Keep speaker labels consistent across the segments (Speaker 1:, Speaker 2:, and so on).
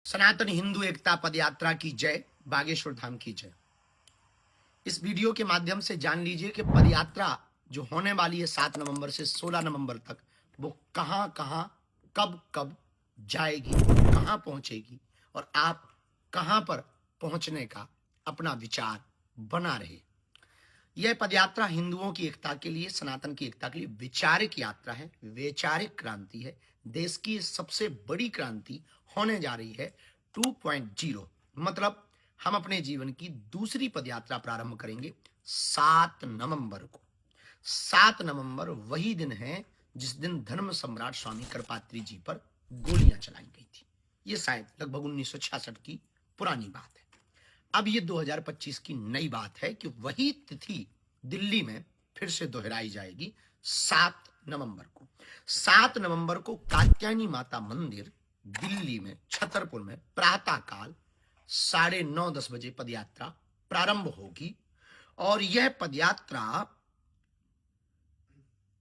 Speaker 1: सनातन हिंदू एकता पदयात्रा की जय, बागेश्वर धाम की जय। इस वीडियो के माध्यम से जान लीजिए कि पदयात्रा जो होने वाली है 7 नवंबर से 16 नवंबर तक, वो कहां कहां कब कब जाएगी, कहां पहुंचेगी और आप कहां पर पहुंचने का अपना विचार बना रहे। यह पदयात्रा हिंदुओं की एकता के लिए, सनातन की एकता के लिए वैचारिक यात्रा है, वैचारिक क्रांति है। देश की सबसे बड़ी क्रांति होने जा रही है 2.0। मतलब हम अपने जीवन की दूसरी पदयात्रा प्रारंभ करेंगे 7 नवंबर को। 7 नवंबर वही दिन है जिस दिन धर्म सम्राट स्वामी करपात्री जी पर गोलियां चलाई गई थी। यह शायद लगभग 1966 की पुरानी बात है। अब ये 2025 की नई बात है कि वही तिथि दिल्ली में फिर से दोहराई जाएगी 7 नवंबर को। 7 नवंबर को कात्यायनी माता मंदिर दिल्ली में छतरपुर में प्रातः काल 9:30-10 बजे पदयात्रा प्रारंभ होगी और यह पदयात्रा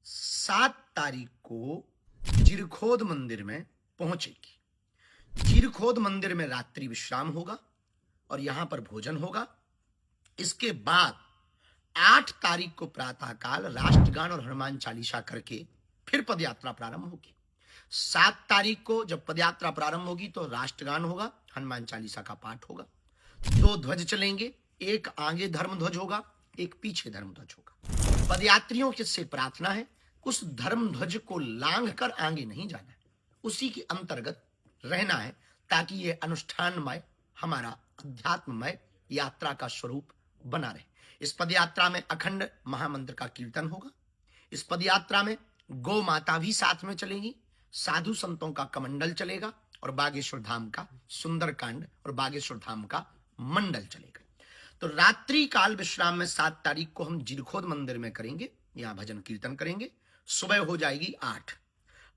Speaker 1: 7 तारीख को जिरखोद मंदिर में पहुंचेगी। जिरखोद मंदिर में रात्रि विश्राम होगा और यहां पर भोजन होगा। इसके बाद 8 तारीख को प्रातःकाल राष्ट्रगान और हनुमान चालीसा करके फिर पदयात्रा प्रारंभ होगी। 7 तारीख को जब पदयात्रा प्रारंभ होगी तो राष्ट्रगान होगा, हनुमान चालीसा का पाठ होगा, 2 ध्वज चलेंगे, एक आगे धर्म ध्वज होगा, एक पीछे धर्म ध्वज होगा। पदयात्रियों से प्रार्थना है उस धर्म ध्वज को लांघ कर आगे नहीं जाना है, उसी के अंतर्गत रहना है ताकि यह अनुष्ठानमय, हमारा अध्यात्ममय यात्रा का स्वरूप बना रहे। इस पदयात्रा में अखंड महामंत्र का कीर्तन होगा। इस पदयात्रा में गौ माता भी साथ में चलेगी, साधु संतों का कमंडल चलेगा और बागेश्वर धाम का सुंदरकांड और बागेश्वर धाम का मंडल चलेगा। तो रात्रि काल विश्राम में 7 तारीख को हम जिरखोद मंदिर में करेंगे, यहां भजन कीर्तन करेंगे। सुबह हो जाएगी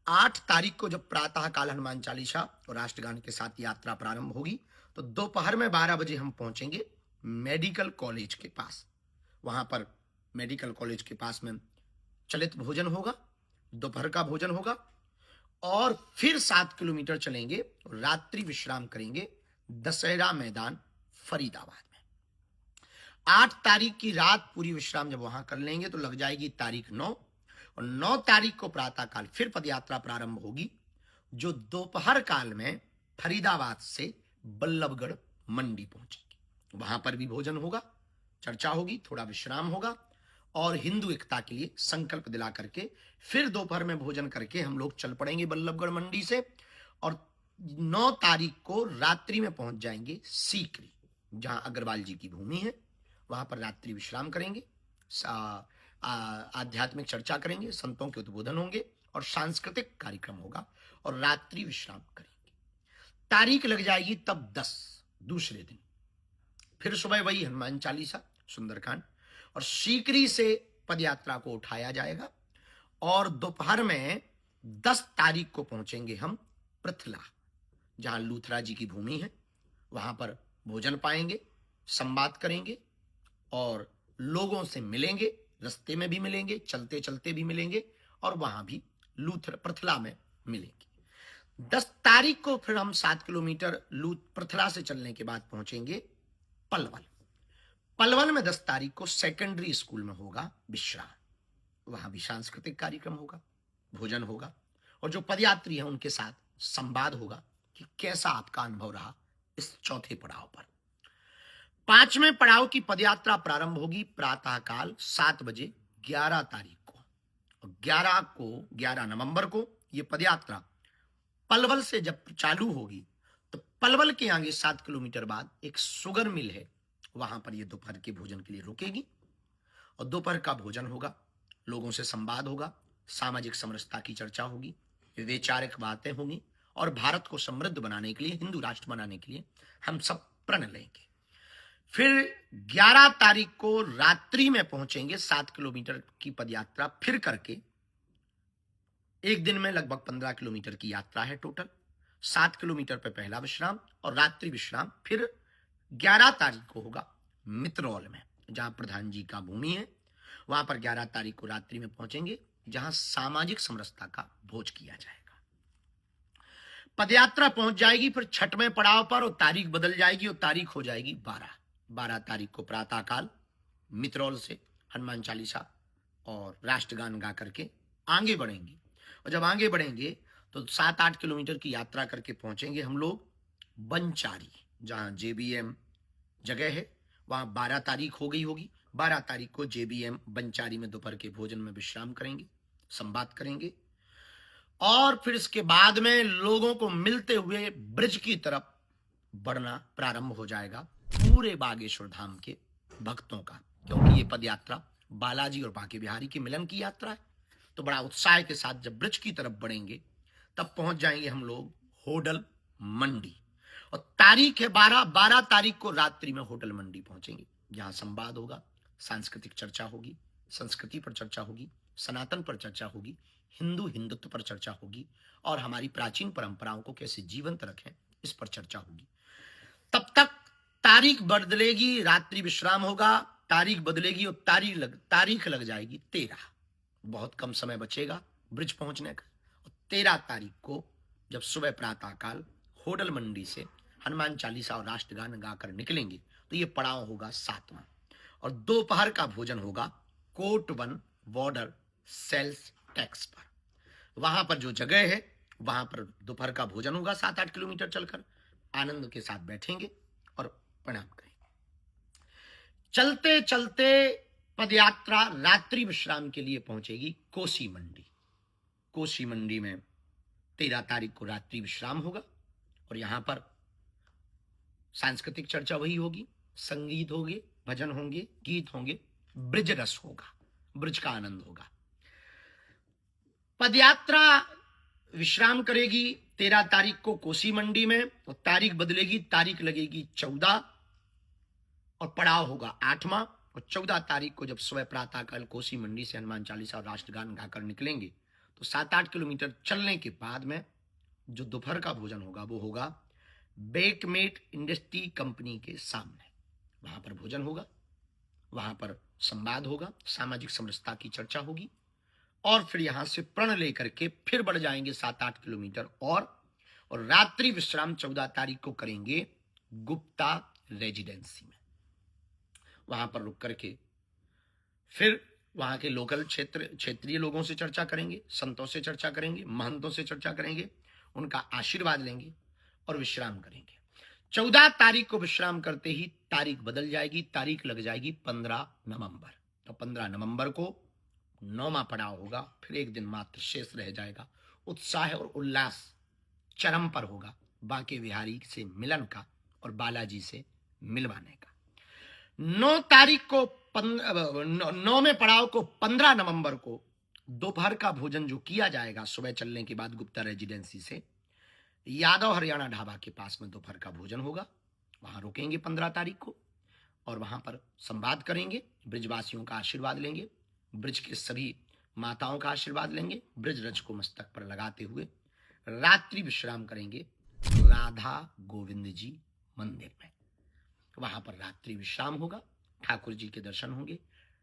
Speaker 1: 8 तारीख को जब प्रातः काल हनुमान चालीसा और राष्ट्रगान के साथ यात्रा प्रारंभ होगी तो दोपहर में 12 बजे हम पहुंचेंगे मेडिकल कॉलेज के पास। वहां पर मेडिकल कॉलेज के पास में चलित भोजन होगा, दोपहर का भोजन होगा और फिर 7 किलोमीटर चलेंगे, रात्रि विश्राम करेंगे दशहरा मैदान फरीदाबाद में। 8 तारीख की रात पूरी विश्राम जब वहां कर लेंगे तो लग जाएगी तारीख 9 और 9 तारीख को प्रातःकाल फिर पदयात्रा प्रारंभ होगी जो दोपहर काल में फरीदाबाद से बल्लभगढ़ मंडी पहुंचेगी। वहां पर भी भोजन होगा, चर्चा होगी, थोड़ा विश्राम होगा और हिंदू एकता के लिए संकल्प दिला करके फिर दोपहर में भोजन करके हम लोग चल पड़ेंगे बल्लभगढ़ मंडी से और 9 तारीख को रात्रि में पहुंच जाएंगे सीकरी, जहां अग्रवाल जी की भूमि है। वहां पर रात्रि विश्राम करेंगे, आध्यात्मिक चर्चा करेंगे, संतों के उद्बोधन होंगे और सांस्कृतिक कार्यक्रम होगा और रात्रि विश्राम करेंगे। तारीख लग जाएगी तब 10 दूसरे दिन। फिर सुबह वही हनुमान चालीसा, सुंदरकांड और सीकरी से पदयात्रा को उठाया जाएगा और दोपहर में 10 तारीख को पहुंचेंगे हम पृथला, जहां लूथरा जी की भूमि है। वहां पर भोजन पाएंगे, संवाद करेंगे और लोगों से मिलेंगे, रास्ते में भी मिलेंगे, चलते चलते भी मिलेंगे और वहां भी पृथला में मिलेंगे। 10 तारीख को फिर हम 7 किलोमीटर पृथला से चलने के बाद पहुंचेंगे पलवल। पलवल में 10 तारीख को सेकेंडरी स्कूल में होगा विश्राम, वहां भी सांस्कृतिक कार्यक्रम होगा, भोजन होगा और जो पदयात्री हैं उनके साथ संवाद होगा कि कैसा आपका अनुभव रहा इस चौथे पड़ाव पर। 5वें पड़ाव की पदयात्रा प्रारंभ होगी प्रातःकाल 7 बजे 11 तारीख को और 11 नवंबर को यह पदयात्रा पलवल से जब चालू होगी तो पलवल के आगे 7 किलोमीटर बाद एक शुगर मिल है, वहां पर ये दोपहर के भोजन के लिए रुकेगी और दोपहर का भोजन होगा, लोगों से संवाद होगा, सामाजिक समरसता की चर्चा होगी, वैचारिक बातें होंगी और भारत को समृद्ध बनाने के लिए, हिंदू राष्ट्र बनाने के लिए हम सब प्रण लेंगे। फिर 11 तारीख को रात्रि में पहुंचेंगे 7 किलोमीटर की पदयात्रा फिर करके। एक दिन में लगभग 15 किलोमीटर की यात्रा है टोटल। 7 किलोमीटर पर पहला विश्राम और रात्रि विश्राम फिर 11 तारीख को होगा मित्रौल में, जहां प्रधान जी का भूमि है। वहां पर 11 तारीख को रात्रि में पहुंचेंगे, जहां सामाजिक समरसता का भोज किया जाएगा। पदयात्रा पहुंच जाएगी फिर छठवें पड़ाव पर और तारीख बदल जाएगी और तारीख हो जाएगी 12 तारीख को प्रातःकाल मित्रौल से हनुमान चालीसा और राष्ट्रगान गा करके आगे बढ़ेंगे। और जब आगे बढ़ेंगे तो 7-8 किलोमीटर की यात्रा करके पहुंचेंगे हम लोग बनचारी, जहां जेबीएम जगह है। वहां 12 तारीख हो गई होगी। 12 तारीख को जेबीएम बनचारी में दोपहर के भोजन में विश्राम करेंगे, संवाद करेंगे और फिर इसके बाद में लोगों को मिलते हुए ब्रिज की तरफ बढ़ना प्रारंभ हो जाएगा पूरे बागेश्वर धाम के भक्तों का, क्योंकि ये पद यात्रा बालाजी और बांके बिहारी के मिलन की यात्रा है। तो बड़ा उत्साह के साथ जब ब्रिज की तरफ बढ़ेंगे तब पहुंच जाएंगे हम लोग होडल मंडी। और तारीख है 12 तारीख को रात्रि में होटल मंडी पहुंचेंगे, जहां संवाद होगा, सांस्कृतिक चर्चा होगी, संस्कृति पर चर्चा होगी, सनातन पर चर्चा होगी, हिंदुत्व पर चर्चा होगी और हमारी प्राचीन परंपराओं को कैसे जीवंत रखें इस पर चर्चा होगी। तब तक तारीख बदलेगी, रात्रि विश्राम होगा, तारीख बदलेगी और तारीख लग जाएगी 13। बहुत कम समय बचेगा ब्रिज पहुंचने का। और 13 तारीख को जब सुबह प्रातःकाल होडल मंडी से हनुमान चालीसा और राष्ट्रगान गाकर निकलेंगे तो ये पड़ाव होगा 7वां। और दोपहर का भोजन होगा कोट 1 बॉर्डर सेल्स टैक्स पर। वहां पर जो जगह है वहां पर दोपहर का भोजन होगा। 7-8 किलोमीटर चलकर आनंद के साथ बैठेंगे और प्रणाम करेंगे। चलते चलते पदयात्रा रात्रि विश्राम के लिए पहुंचेगी कोसी मंडी। कोसी मंडी में 13 तारीख को रात्रि विश्राम होगा और यहां पर सांस्कृतिक चर्चा वही होगी, संगीत होंगे, भजन होंगे, गीत होंगे, ब्रिज रस होगा, ब्रिज का आनंद होगा। पदयात्रा विश्राम करेगी 13 तारीख को कोसी मंडी में और तारीख बदलेगी, तारीख लगेगी 14 और पड़ाव होगा 8वां। और 14 तारीख को जब सुबह प्रातःकाल कोसी मंडी से हनुमान चालीसा और राष्ट्रगान गाकर निकलेंगे तो 7-8 किलोमीटर चलने के बाद में जो दोपहर का भोजन होगा वो होगा बेकमेट इंडस्ट्री कंपनी के सामने। वहां पर भोजन होगा, वहां पर संवाद होगा, सामाजिक समरसता की चर्चा होगी और फिर यहां से प्रण लेकर के फिर बढ़ जाएंगे 7-8 किलोमीटर और रात्रि विश्राम 14 तारीख को करेंगे गुप्ता रेजिडेंसी में। वहां पर रुक करके फिर वहां के लोकल क्षेत्रीय लोगों से चर्चा करेंगे, संतों से चर्चा करेंगे, महंतों से चर्चा करेंगे, उनका आशीर्वाद लेंगे और विश्राम करेंगे। 14 तारीख को विश्राम करते ही तारीख बदल जाएगी, तारीख लग जाएगी 15 नवंबर। तो 15 नवंबर को 9वां पड़ाव होगा, फिर एक दिन मात्र शेष रह जाएगा। उत्साह और उल्लास चरम पर होगा बांके बिहारी से मिलन का और बालाजी से मिलवाने का। 9 तारीख को 9वें पड़ाव को 15 नवंबर को दोपहर का भोजन जो किया जाएगा सुबह चलने के बाद गुप्ता रेजिडेंसी से यादव हरियाणा ढाबा के पास में दोपहर का भोजन होगा। वहां रुकेंगे 15 तारीख को और वहां पर संवाद करेंगे, ब्रिजवासियों का आशीर्वाद लेंगे, ब्रिज के सभी माताओं का आशीर्वाद लेंगे, ब्रिज रज को मस्तक पर लगाते हुए रात्रि विश्राम करेंगे राधा गोविंद जी मंदिर में। वहां पर रात्रि विश्राम होगा, ठाकुर जी के दर्शन होंगे,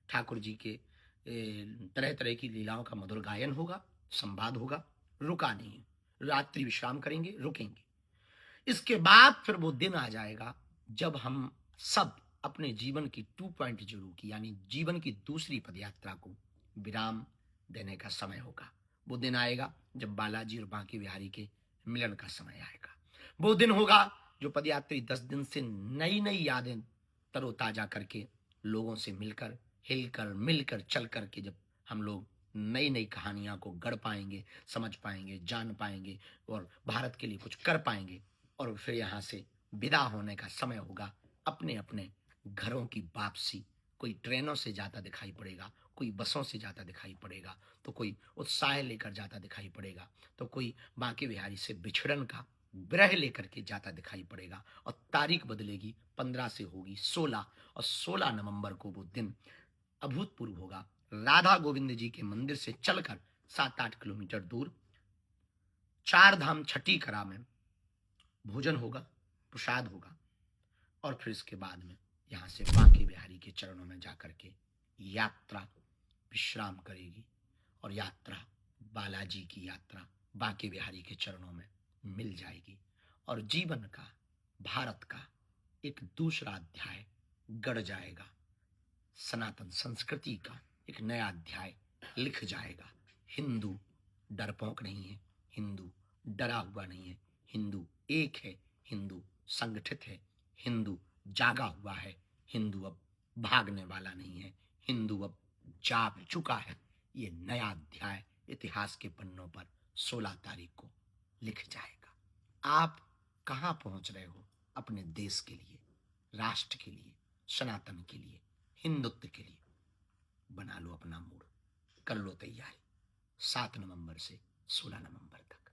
Speaker 1: ठाकुर जी के तरह तरह की लीलाओं का मधुर गायन होगा, संवाद होगा, रुका नहीं, रात्रि विश्राम करेंगे, रुकेंगे। इसके बाद फिर वो दिन आ जाएगा जब हम सब अपने जीवन की 2.0 की यानी जीवन की दूसरी पदयात्रा को विराम देने का समय होगा। वो दिन आएगा जब बालाजी और बांके बिहारी के मिलन का समय आएगा। वो दिन होगा जो पदयात्री 10 दिन से नई नई यादें तरोताजा करके लोगों से मिलकर, हिलकर, मिलकर, चल करके जब हम लोग नई नई कहानियां को गढ़ पाएंगे, समझ पाएंगे, जान पाएंगे और भारत के लिए कुछ कर पाएंगे और फिर यहाँ से विदा होने का समय होगा अपने अपने घरों की वापसी। कोई ट्रेनों से जाता दिखाई पड़ेगा, कोई बसों से जाता दिखाई पड़ेगा, तो कोई उत्साह लेकर जाता दिखाई पड़ेगा, तो कोई बांके बिहारी से बिछड़न का विरह लेकर के जाता दिखाई पड़ेगा। और तारीख बदलेगी, 15 से होगी 16 और 16 नवंबर को वो दिन अभूतपूर्व होगा। राधा गोविंद जी के मंदिर से चलकर 7-8 किलोमीटर दूर 4 धाम छठी करा में भोजन होगा, प्रसाद होगा और फिर इसके बाद में यहां से बांके बिहारी के चरणों में जाकर के यात्रा विश्राम करेगी और यात्रा बालाजी की यात्रा बांके बिहारी के चरणों में मिल जाएगी और जीवन का, भारत का एक दूसरा अध्याय गढ़ जाएगा। सनातन संस्कृति का एक नया अध्याय लिख जाएगा। हिंदू डरपोक नहीं है, हिंदू डरा हुआ नहीं है, हिंदू एक है, हिंदू संगठित है, हिंदू जागा हुआ है, हिंदू अब भागने वाला नहीं है, हिंदू अब जाग चुका है। ये नया अध्याय इतिहास के पन्नों पर 16 तारीख को लिख जाएगा। आप कहाँ पहुंच रहे हो अपने देश के लिए, राष्ट्र के लिए, सनातन के लिए, हिंदुत्व के लिए? बना लो अपना मूड, कर लो तैयारी 7 नवंबर से 16 नवंबर तक।